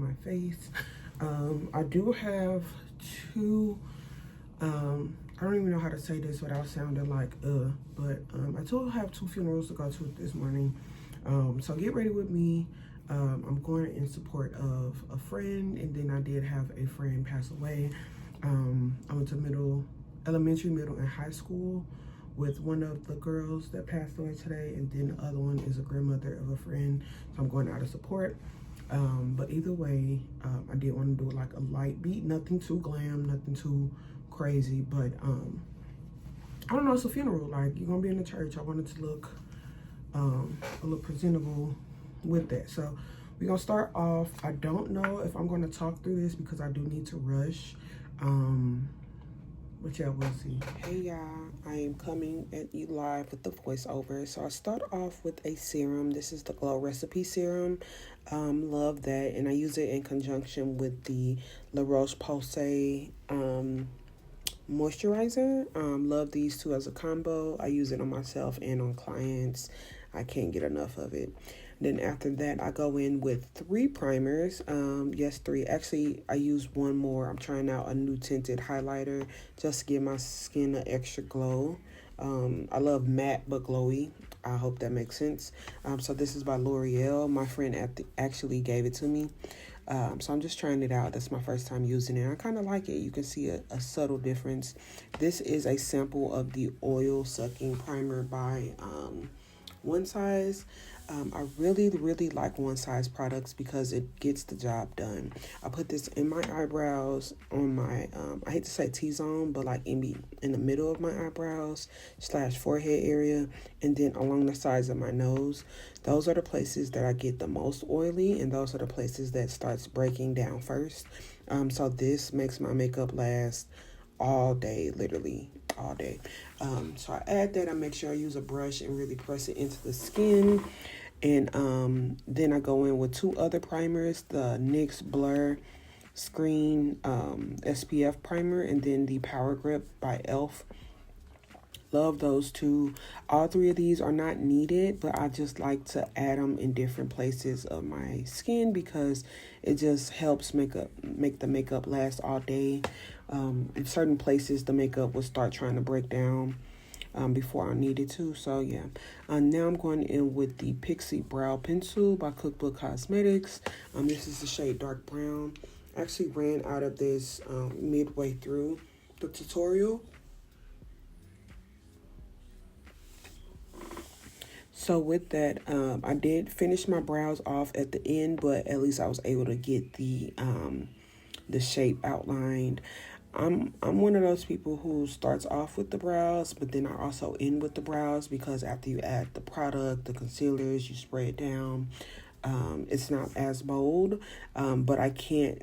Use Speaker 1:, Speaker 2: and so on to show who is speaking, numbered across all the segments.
Speaker 1: my face. I do have two, I don't even know how to say this without sounding like but I do have 2 funerals to go to this morning. So get ready with me. I'm going in support of a friend, and then I did have a friend pass away. I went to elementary, middle, and high school with one of the girls that passed away today, and then the other one is a grandmother of a friend, so I'm going out of support. But either way, I did want to do like a light beat, nothing too glam, nothing too crazy, but I don't know, it's a funeral, like you're gonna be in the church. I wanted to look a little presentable with that. So we're gonna start off. I don't know if I'm gonna talk through this because I do need to rush, but yeah, we'll see. Hey y'all, I am coming at you live with the voiceover. So I start off with a serum. This is the Glow Recipe Serum. Love that, and I use it in conjunction with the La Roche-Posay moisturizer. Love these two as a combo. I use it on myself and on clients. I can't get enough of it. Then after that, I go in with 3 primers. Yes, 3. Actually, I use one more. I'm trying out a new tinted highlighter just to give my skin an extra glow. I love matte but glowy. I hope that makes sense. So this is by L'Oreal. My friend actually gave it to me. So I'm just trying it out. That's my first time using it. I kind of like it. You can see a subtle difference. This is a sample of the oil sucking primer by One Size. I really like One Size products because it gets the job done. I put this in my eyebrows on my, I hate to say T-zone, but like in the middle of my eyebrows / forehead area, and then along the sides of my nose. Those are the places that I get the most oily, and those are the places that starts breaking down first. So this makes my makeup last all day, literally all day. So I add that. I make sure I use a brush and really press it into the skin. And then I go in with 2 other primers, the NYX Blur Screen SPF primer, and then the Power Grip by e.l.f. Love those 2. All 3 of these are not needed, but I just like to add them in different places of my skin because it just helps make the makeup last all day. In certain places, the makeup will start trying to break down before I needed to. So yeah, now I'm going in with the Pixie Brow Pencil by KookBook Cosmetics. This is the shade Dark Brown. I actually ran out of this midway through the tutorial. So with that, I did finish my brows off at the end, but at least I was able to get the shape outlined. I'm one of those people who starts off with the brows, but then I also end with the brows because after you add the product, the concealers, you spray it down. It's not as bold, but I can't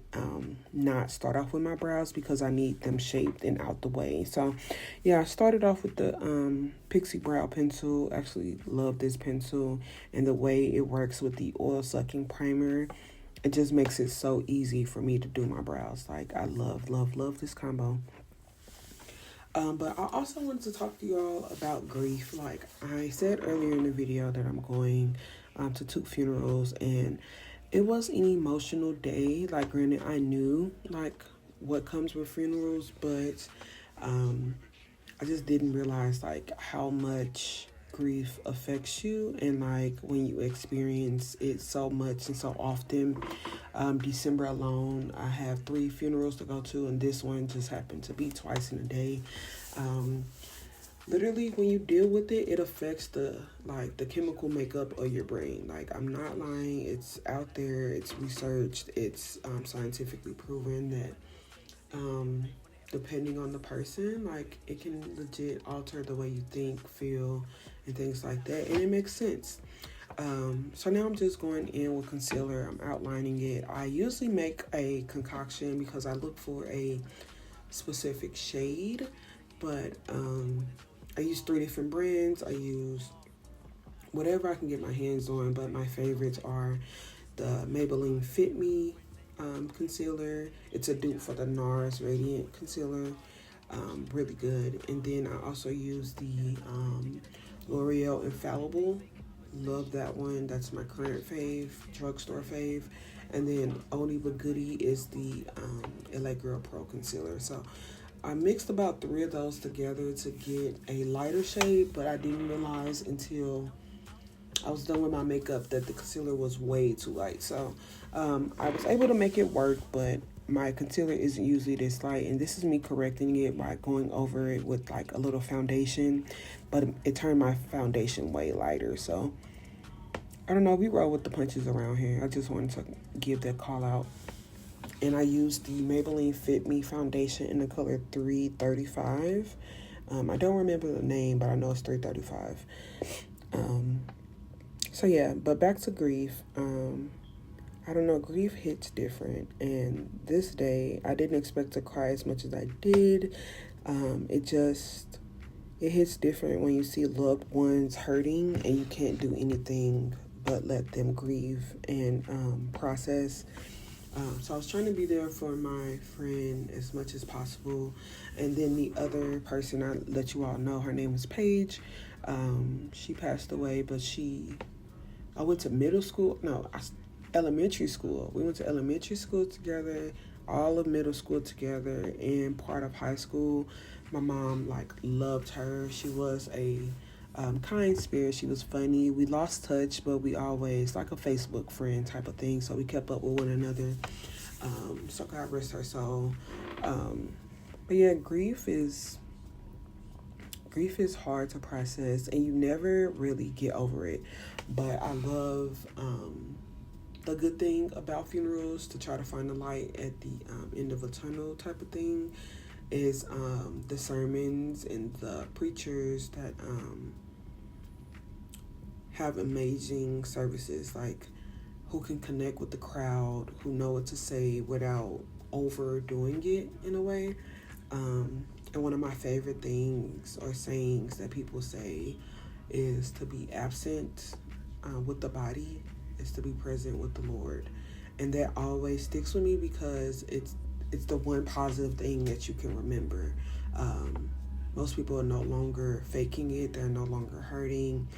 Speaker 1: not start off with my brows because I need them shaped and out the way. So yeah, I started off with the Pixie Brow Pencil. Actually love this pencil and the way it works with the oil sucking primer. It just makes it so easy for me to do my brows. Like I love this combo. But I also wanted to talk to y'all about grief. Like I said earlier in the video that I'm going to 2 funerals, and it was an emotional day. Like granted, I knew like what comes with funerals, but I just didn't realize like how much grief affects you, and like when you experience it so much and so often. December alone, I have 3 funerals to go to, and this one just happened to be twice in a day. Literally when you deal with it, it affects the chemical makeup of your brain. Like I'm not lying, it's out there, it's researched, it's scientifically proven that depending on the person, like it can legit alter the way you think, feel, and things like that, and it makes sense. So now I'm just going in with concealer. I'm outlining it. I usually make a concoction because I look for a specific shade, but I use 3 different brands. I use whatever I can get my hands on, but my favorites are the Maybelline Fit Me concealer. It's a dupe for the NARS Radiant concealer. Really good. And then I also use the L'Oreal Infallible. Love that one. That's my current fave, drugstore fave. And then Oldie But Goodie is the LA Girl Pro Concealer. So I mixed about 3 of those together to get a lighter shade, but I didn't realize until I was done with my makeup that the concealer was way too light. So I was able to make it work, but my concealer isn't usually this light, and this is me correcting it by going over it with like a little foundation, but it turned my foundation way lighter. So I don't know, we roll with the punches around here. I just wanted to give that call out. And I used the Maybelline Fit Me foundation in the color 335. I don't remember the name, but I know it's 335. So yeah, but back to Grief. I don't know, Grief hits different. And this day, I didn't expect to cry as much as I did. It hits different when you see loved ones hurting and you can't do anything but let them grieve and process. So I was trying to be there for my friend as much as possible. And then the other person, I let you all know, her name was Paige. She passed away, but I went to elementary school. We went to elementary school together, all of middle school together, and part of high school. My mom loved her. She was a kind spirit. She was funny. We lost touch, but we always like a Facebook friend type of thing. So we kept up with one another. So God rest her soul. But yeah, grief is hard to process, and you never really get over it. But I love the good thing about funerals, to try to find the light at the end of a tunnel type of thing, is the sermons and the preachers that have amazing services, like who can connect with the crowd, who know what to say without overdoing it in a way. And one of my favorite things or sayings that people say is to be absent with the body is to be present with the Lord. And that always sticks with me because it's the one positive thing that you can remember. Most people are no longer faking it. They're no longer hurting.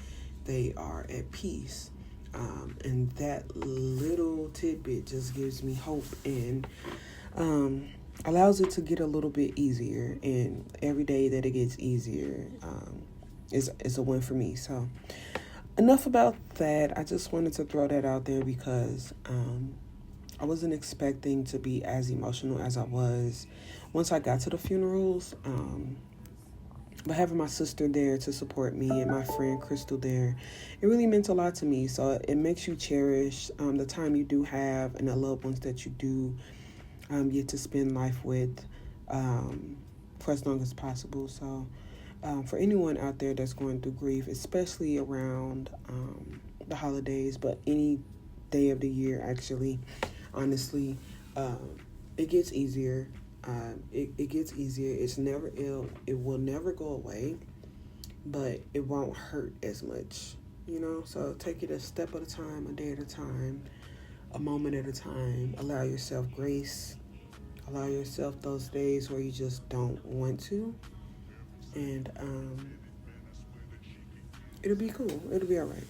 Speaker 1: They are at peace. And that little tidbit just gives me hope and allows it to get a little bit easier. And every day that it gets easier is a win for me. So enough about that. I just wanted to throw that out there because I wasn't expecting to be as emotional as I was once I got to the funerals. But having my sister there to support me and my friend Crystal there, it really meant a lot to me. So it makes you cherish the time you do have and the loved ones that you do get to spend life with for as long as possible. So for anyone out there that's going through grief, especially around the holidays, but any day of the year, actually, honestly, it gets easier. It gets easier. It's never ill. It will never go away, but it won't hurt as much, So take it a step at a time, a day at a time, a moment at a time. Allow yourself grace. Allow yourself those days where you just don't want to. And it'll be cool. It'll be all right.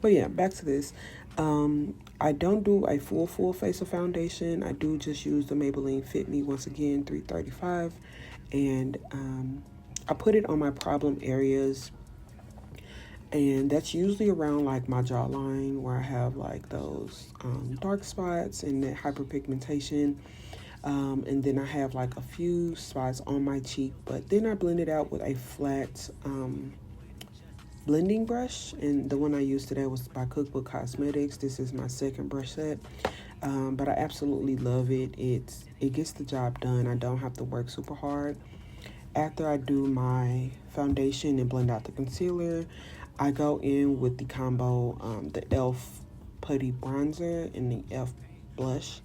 Speaker 1: But yeah, back to this. I don't do a full face of foundation. I do just use the Maybelline Fit Me, once again, 335. And I put it on my problem areas. And that's usually around my jawline, where I have those dark spots and that hyperpigmentation. And then I have a few spots on my cheek. But then I blend it out with a flat blending brush, and the one I used today was by KookBook Cosmetics. This is my second brush set, but I absolutely love it. It gets the job done. I don't have to work super hard. After I do my foundation and blend out the concealer, I go in with the combo, the e.l.f. Putty Bronzer and the e.l.f. Blush,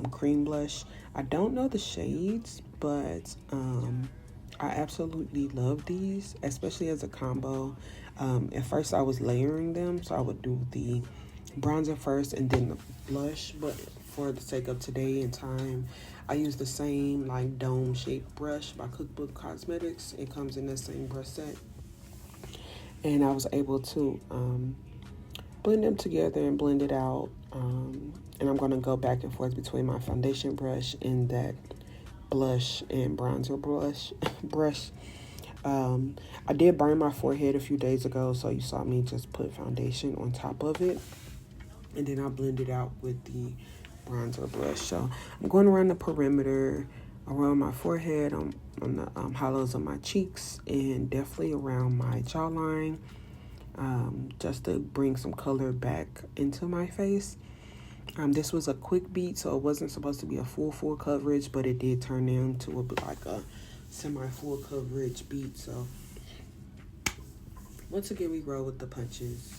Speaker 1: cream blush. I don't know the shades, but I absolutely love these, especially as a combo. At first I was layering them, so I would do the bronzer first and then the blush, but for the sake of today and time, I use the same dome shaped brush by KookBook Cosmetics. It comes in that same brush set, and I was able to blend them together and blend it out, And I'm going to go back and forth between my foundation brush and that blush and bronzer brush. I did burn my forehead a few days ago, so you saw me just put foundation on top of it. And then I blend it out with the bronzer brush. So I'm going around the perimeter, around my forehead, on the hollows of my cheeks, and definitely around my jawline, just to bring some color back into my face. This was a quick beat, so it wasn't supposed to be a full coverage, but it did turn into like a semi-full coverage beat. So once again, we roll with the punches.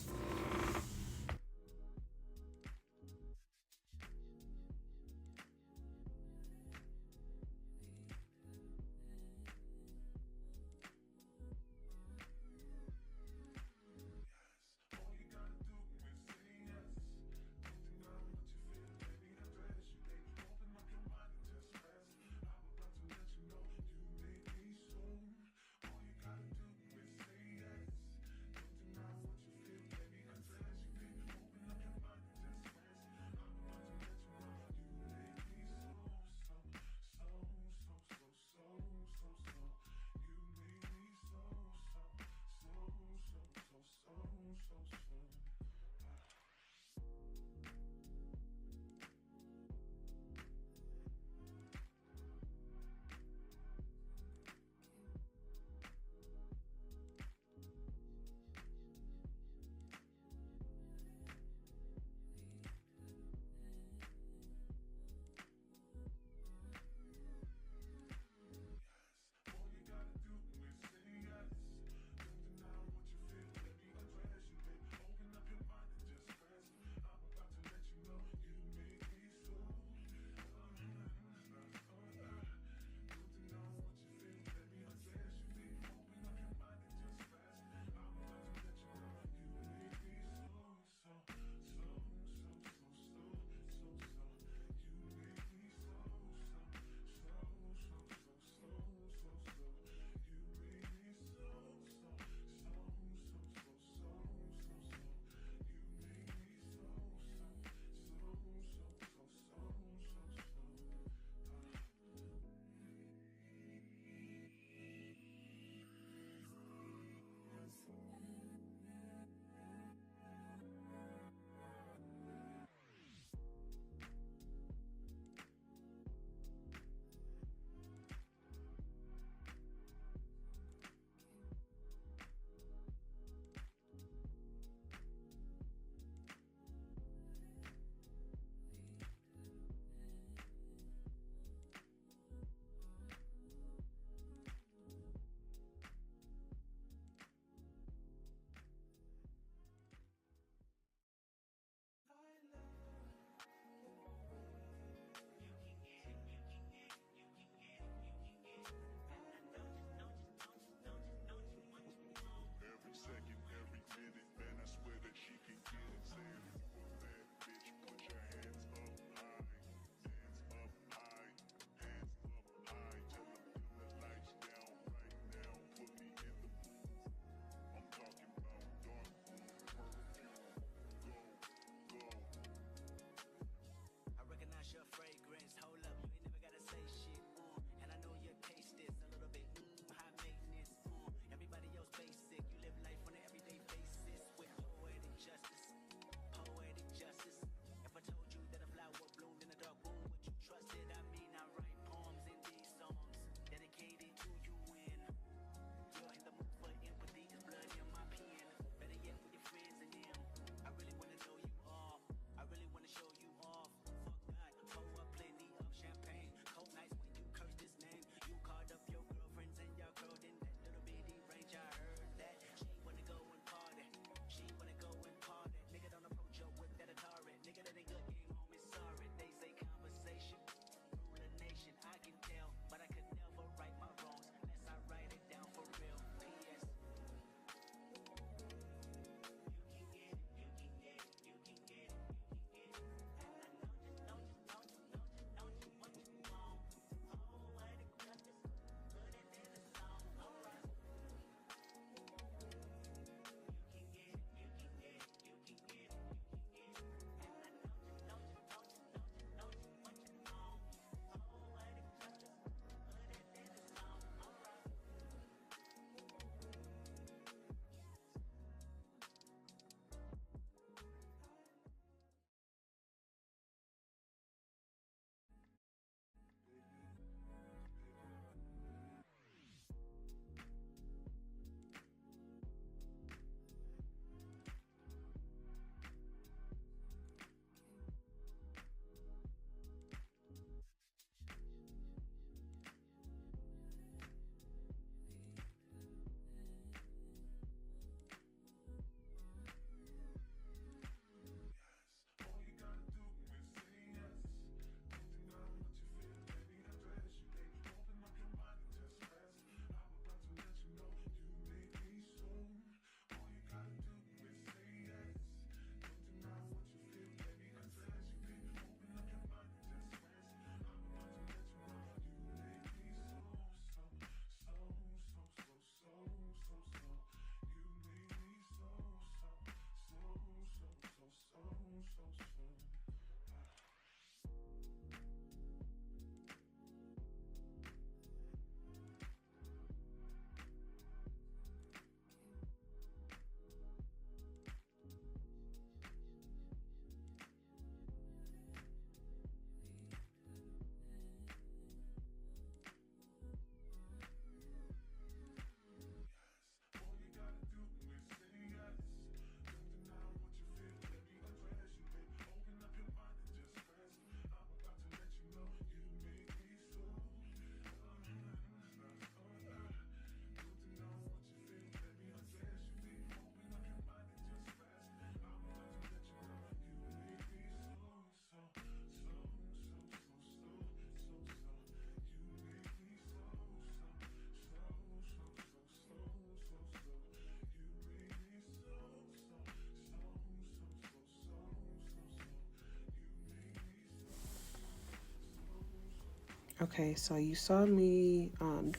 Speaker 1: Okay, so you saw me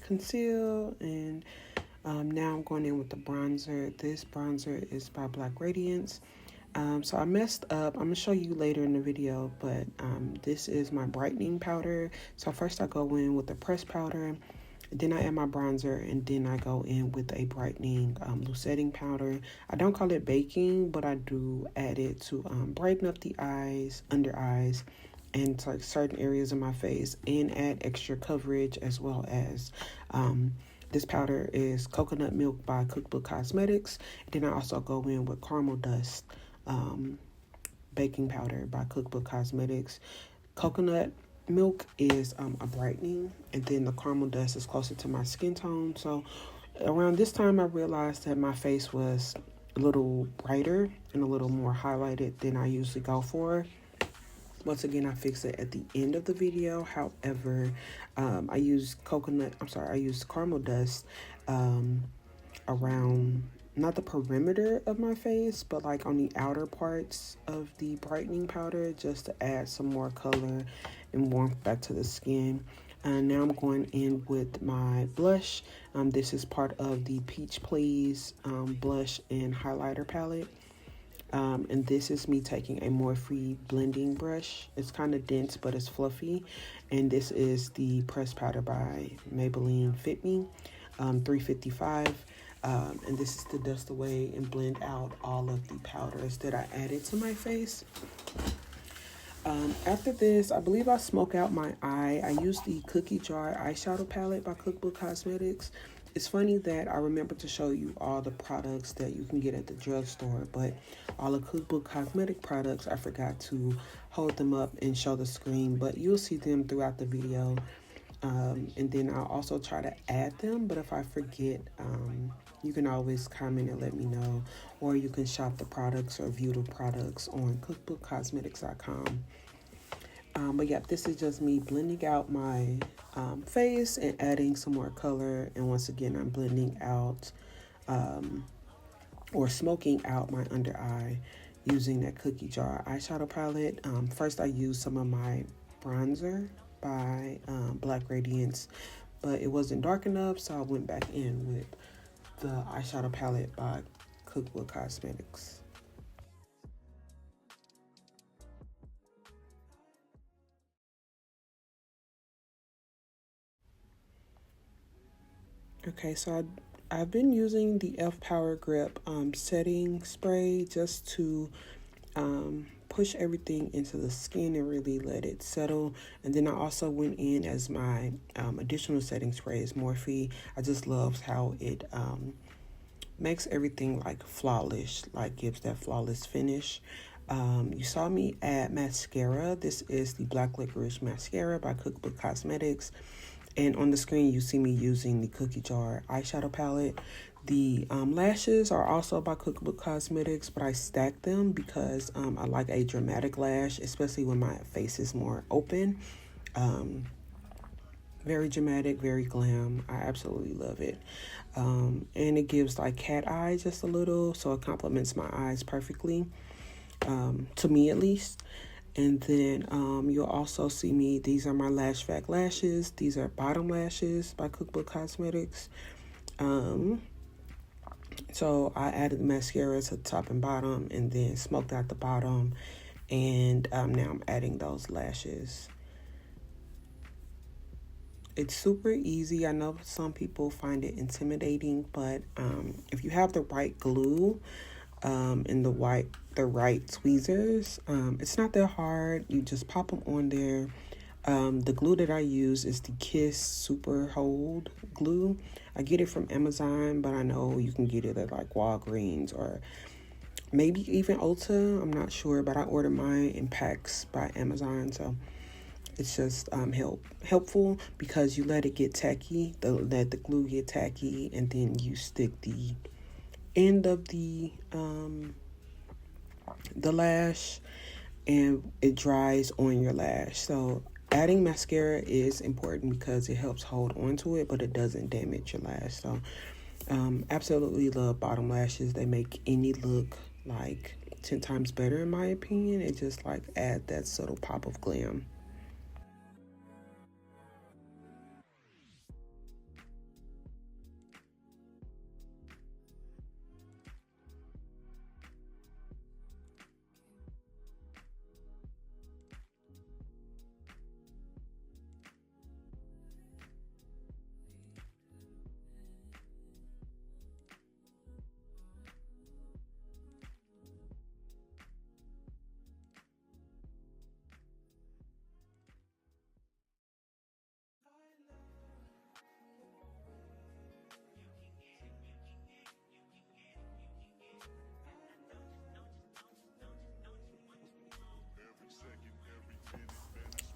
Speaker 1: conceal, and now I'm going in with the bronzer. This bronzer is by Black Radiance. So I messed up. I'm going to show you later in the video, but this is my brightening powder. So first I go in with the pressed powder, then I add my bronzer, and then I go in with a brightening luciding powder. I don't call it baking, but I do add it to brighten up the eyes, under eyes, and like certain areas of my face, and add extra coverage, as well as this powder is Coconut Milk by KookBook Cosmetics. Then I also go in with Caramel Dust baking powder by KookBook Cosmetics. Coconut Milk is a brightening, and then the Caramel Dust is closer to my skin tone. So around this time I realized that my face was a little brighter and a little more highlighted than I usually go for. Once again, I fix it at the end of the video. However, I use caramel dust around, not the perimeter of my face, but like on the outer parts of the brightening powder, just to add some more color and warmth back to the skin. And now I'm going in with my blush. This is part of the Peach Please blush and highlighter palette. And this is me taking a Morphe blending brush. It's kind of dense, but it's fluffy. And this is the pressed powder by Maybelline Fit Me, 355. And this is to dust away and blend out all of the powders that I added to my face. After this, I believe I smoke out my eye. I use the Cookie Jar eyeshadow palette by KookBook Cosmetics. It's funny that I remember to show you all the products that you can get at the drugstore, but all the KookBook Cosmetic products, I forgot to hold them up and show the screen, but you'll see them throughout the video. And then I'll also try to add them, but if I forget, you can always comment and let me know, or you can shop the products or view the products on cookbookcosmetics.com. But yeah, this is just me blending out my face and adding some more color. And once again, I'm blending out or smoking out my under eye using that Cookie Jar eyeshadow palette. First, I used some of my bronzer by Black Radiance, but it wasn't dark enough, so I went back in with the eyeshadow palette by KookBook Cosmetics. Okay, so I've been using the Elf Power Grip setting spray just to push everything into the skin and really let it settle. And then I also went in as my additional setting spray is Morphe. I just love how it makes everything like flawless, like gives that flawless finish. You saw me add mascara. This is the Black Licorice Mascara by KookBook Cosmetics. And on the screen, you see me using the Cookie Jar eyeshadow palette. The lashes are also by KookBook Cosmetics, but I stack them because I like a dramatic lash, especially when my face is more open. Very dramatic, very glam. I absolutely love it. And it gives like cat eye just a little, so it complements my eyes perfectly, to me at least. And then you'll also see me, these are my Lash Vac lashes. These are bottom lashes by KookBook Cosmetics. So I added the mascara to the top and bottom, and then smoked out the bottom. And now I'm adding those lashes. It's super easy. I know some people find it intimidating, but if you have the right glue, and the right tweezers, it's not that hard. You just pop them on there. The glue that I use is the Kiss Super Hold glue. I get it from Amazon, but I know you can get it at like Walgreens or maybe even Ulta. I'm not sure, but I order mine in packs by Amazon, so it's just helpful because you let it get tacky, let the glue get tacky, and then you stick the end of the lash, and it dries on your lash. So adding mascara is important because it helps hold on to it, but it doesn't damage your lash. So absolutely love bottom lashes. They make any look like 10 times better in my opinion. It just like add that subtle pop of glam.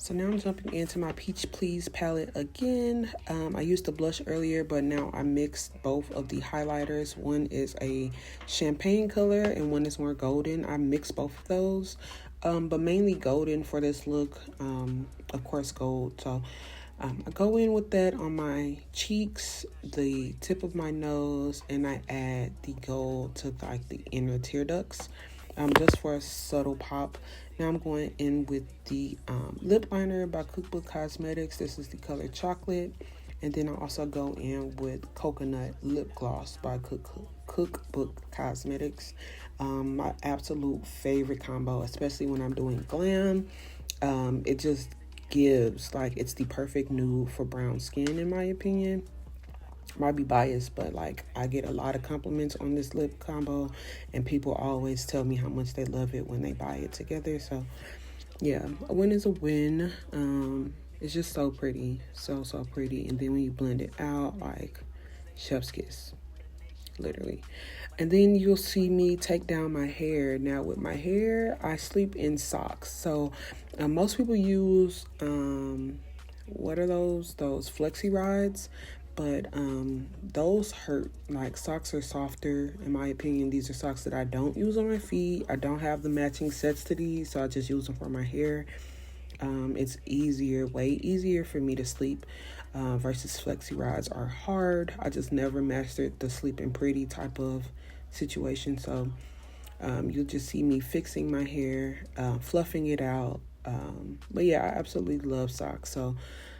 Speaker 1: So now I'm jumping into my Peach Please palette again. I used the blush earlier, but now I mixed both of the highlighters. One is a champagne color and one is more golden. I mixed both of those, but mainly golden for this look. Of course, gold. So I go in with that on my cheeks, the tip of my nose, and I add the gold to like the inner tear ducts, just for a subtle pop. Now I'm going in with the lip liner by KookBook Cosmetics. This is the color Chocolate. And then I also go in with Coconut Lip Gloss by KookBook Cosmetics. My absolute favorite combo, especially when I'm doing glam. It just gives, like, it's the perfect nude for brown skin in my opinion. Might be biased, but like I get a lot of compliments on this lip combo and people always tell me how much they love it when they buy it together. So yeah, a win is a win. It's just so pretty, so pretty. And then when you blend it out, like chef's kiss, literally. And then you'll see me take down my hair. Now with my hair, I sleep in socks. So most people use what are those flexi rides, but those hurt. Like, socks are softer in my opinion. These are socks that I don't use on my feet. I don't have the matching sets to these, so I just use them for my hair. It's easier, way easier for me to sleep versus flexi rides are hard. I just never mastered the sleeping pretty type of situation. So you'll just see me fixing my hair, fluffing it out. But yeah, I absolutely love socks. So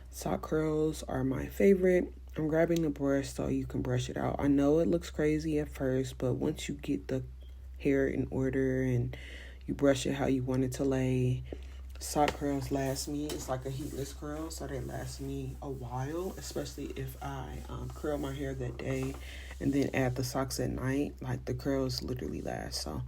Speaker 1: sock curls are my favorite. I'm grabbing the brush so you can brush it out. I know it looks crazy at first, but once you get the hair in order and you brush it how you want it to lay, sock curls last me. It's like a heatless curl, so they last me a while, especially if I curl my hair that day and then add the socks at night. Like, the curls literally last. So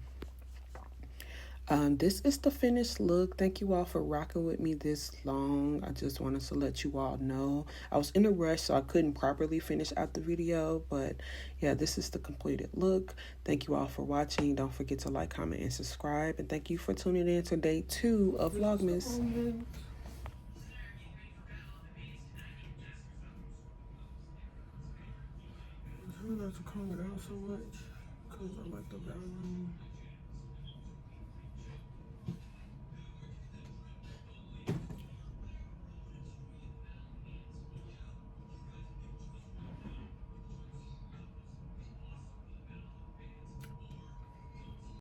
Speaker 1: this is the finished look. Thank you all for rocking with me this long. I just wanted to let you all know. I was in a rush, so I couldn't properly finish out the video. But yeah, this is the completed look. Thank you all for watching. Don't forget to like, comment, and subscribe. And thank you for tuning in to day 2 of Vlogmas. I try not to calm it down so much because I like the bathroom.